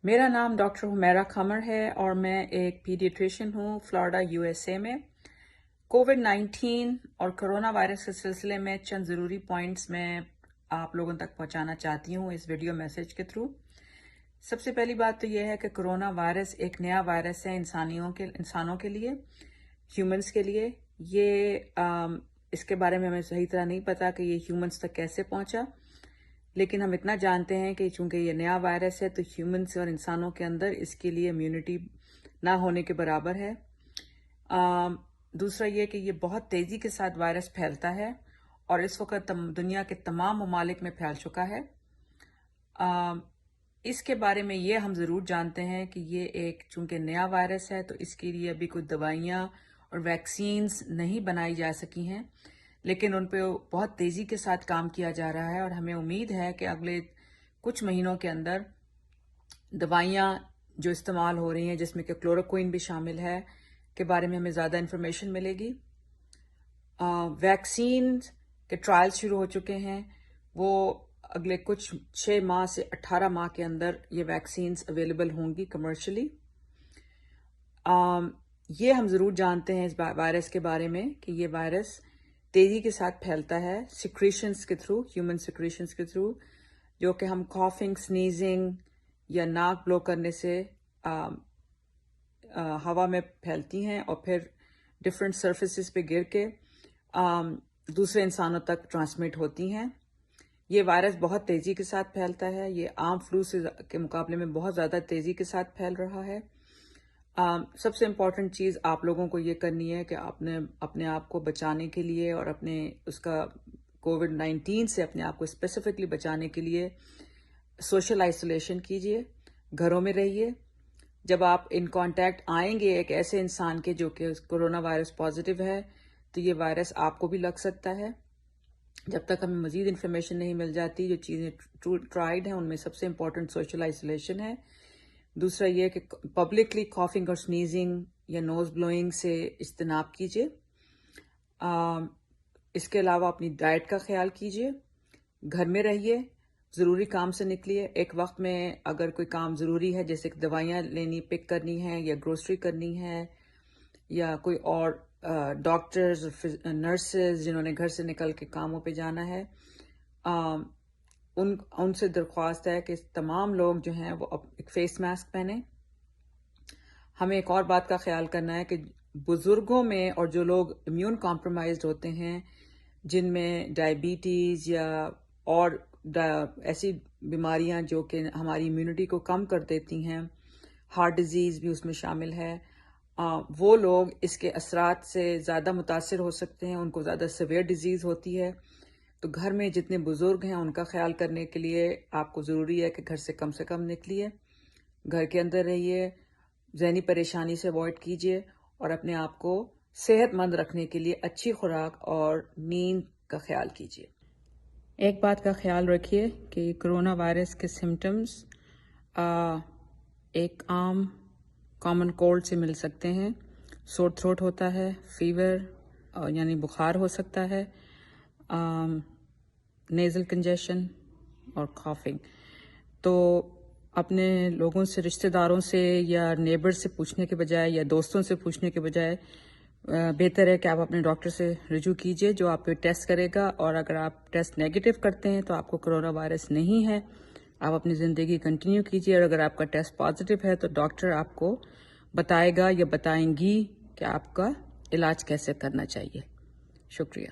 میرا نام ڈاکٹر حمیرہ قمر ہے اور میں ایک پیڈیٹریشین ہوں فلوریڈا USA میں۔ کووڈ-19 اور کرونا وائرس کے سلسلے میں چند ضروری پوائنٹس میں آپ لوگوں تک پہنچانا چاہتی ہوں اس ویڈیو میسج کے تھرو۔ سب سے پہلی بات تو یہ ہے کہ کرونا وائرس ایک نیا وائرس ہے انسانوں کے لیے، ہیومنز کے لیے۔ اس کے بارے میں ہمیں صحیح طرح نہیں پتا کہ یہ ہیومنز تک کیسے پہنچا، لیکن ہم اتنا جانتے ہیں کہ چونکہ یہ نیا وائرس ہے تو ہیومنز اور انسانوں کے اندر اس کے لیے امیونٹی نہ ہونے کے برابر ہے۔ دوسرا یہ کہ یہ بہت تیزی کے ساتھ وائرس پھیلتا ہے اور اس وقت دنیا کے تمام ممالک میں پھیل چکا ہے۔ اس کے بارے میں یہ ہم ضرور جانتے ہیں کہ یہ ایک چونکہ نیا وائرس ہے تو اس کے لیے ابھی کوئی دوائیاں اور ویکسینز نہیں بنائی جا سکی ہیں، لیکن ان پہ بہت تیزی کے ساتھ کام کیا جا رہا ہے اور ہمیں امید ہے کہ اگلے کچھ مہینوں کے اندر دوائیاں جو استعمال ہو رہی ہیں جس میں کہ کلوروکوئن بھی شامل ہے کے بارے میں ہمیں زیادہ انفارمیشن ملے گی۔ ویکسین کے ٹرائل شروع ہو چکے ہیں، وہ اگلے کچھ 6 ماہ سے 18 ماہ کے اندر یہ ویکسینز اویلیبل ہوں گی کمرشلی۔ یہ ہم ضرور جانتے ہیں اس وائرس کے بارے میں کہ یہ وائرس تیزی کے ساتھ پھیلتا ہے سیکریشنز کے تھرو، ہیومن سیکریشنز کے تھرو، جو کہ ہم کافنگ، سنیزنگ یا ناک بلو کرنے سے ہوا میں پھیلتی ہیں اور پھر ڈفرینٹ سرفیسز پہ گر کے دوسرے انسانوں تک ٹرانسمٹ ہوتی ہیں۔ یہ وائرس بہت تیزی کے ساتھ پھیلتا ہے، یہ عام فلو کے مقابلے میں بہت زیادہ تیزی کے ساتھ پھیل رہا ہے۔ سب سے امپورٹنٹ چیز آپ لوگوں کو یہ کرنی ہے کہ اپنے آپ کو بچانے کے لیے اور کووڈ-19 سے اپنے آپ کو اسپیسیفکلی بچانے کے لیے سوشل آئسولیشن کیجیے، گھروں میں رہیے۔ جب آپ ان کانٹیکٹ آئیں گے ایک ایسے انسان کے جو کہ کورونا وائرس پازیٹیو ہے تو یہ وائرس آپ کو بھی لگ سکتا ہے۔ جب تک ہمیں مزید انفارمیشن نہیں مل جاتی، جو چیزیں ٹرائیڈ ہیں ان میں سب سے امپورٹنٹ سوشل آئسولیشن ہے۔ دوسرا یہ کہ پبلکلی کافنگ اور سنیزنگ یا نوز بلوئنگ سے اجتناب کیجیے۔ اس کے علاوہ اپنی ڈائٹ کا خیال کیجیے، گھر میں رہیے، ضروری کام سے نکلیے۔ ایک وقت میں اگر کوئی کام ضروری ہے جیسے کہ دوائیاں لینی، پک کرنی ہے یا گروسری کرنی ہے یا کوئی اور ڈاکٹرز نرسز جنہوں نے گھر سے نکل کے کاموں پہ جانا ہے، ان سے درخواست ہے کہ تمام لوگ جو ہیں وہ ایک فیس ماسک پہنیں۔ ہمیں ایک اور بات کا خیال کرنا ہے کہ بزرگوں میں اور جو لوگ امیون کمپرومائزڈ ہوتے ہیں، جن میں ڈائبٹیز یا اور ایسی بیماریاں جو کہ ہماری امیونٹی کو کم کر دیتی ہیں، ہارٹ ڈیزیز بھی اس میں شامل ہے، وہ لوگ اس کے اثرات سے زیادہ متاثر ہو سکتے ہیں، ان کو زیادہ سیویئر ڈیزیز ہوتی ہے۔ تو گھر میں جتنے بزرگ ہیں ان کا خیال کرنے کے لیے آپ کو ضروری ہے کہ گھر سے کم نکلیے، گھر کے اندر رہیے، ذہنی پریشانی سے اوائڈ کیجیے اور اپنے آپ کو صحت مند رکھنے کے لیے اچھی خوراک اور نیند کا خیال کیجیے۔ ایک بات کا خیال رکھیے کہ کرونا وائرس کے سمٹمز ایک عام کامن کولڈ سے مل سکتے ہیں۔ سور تھروٹ ہوتا ہے، فیور یعنی بخار ہو سکتا ہے، نیزل کنجیشن اور کافنگ۔ تو اپنے لوگوں سے، رشتہ داروں سے یا نیبر سے پوچھنے کے بجائے یا دوستوں سے پوچھنے کے بجائے بہتر ہے کہ آپ اپنے ڈاکٹر سے رجوع کیجیے جو آپ پہ ٹیسٹ کرے گا، اور اگر آپ ٹیسٹ نیگیٹو کرتے ہیں تو آپ کو کرونا وائرس نہیں ہے، آپ اپنی زندگی کنٹینیو کیجیے، اور اگر آپ کا ٹیسٹ پازیٹیو ہے تو ڈاکٹر آپ کو بتائے گا یا بتائیں گی کہ آپ کا علاج کیسے کرنا چاہیے۔ شکریہ۔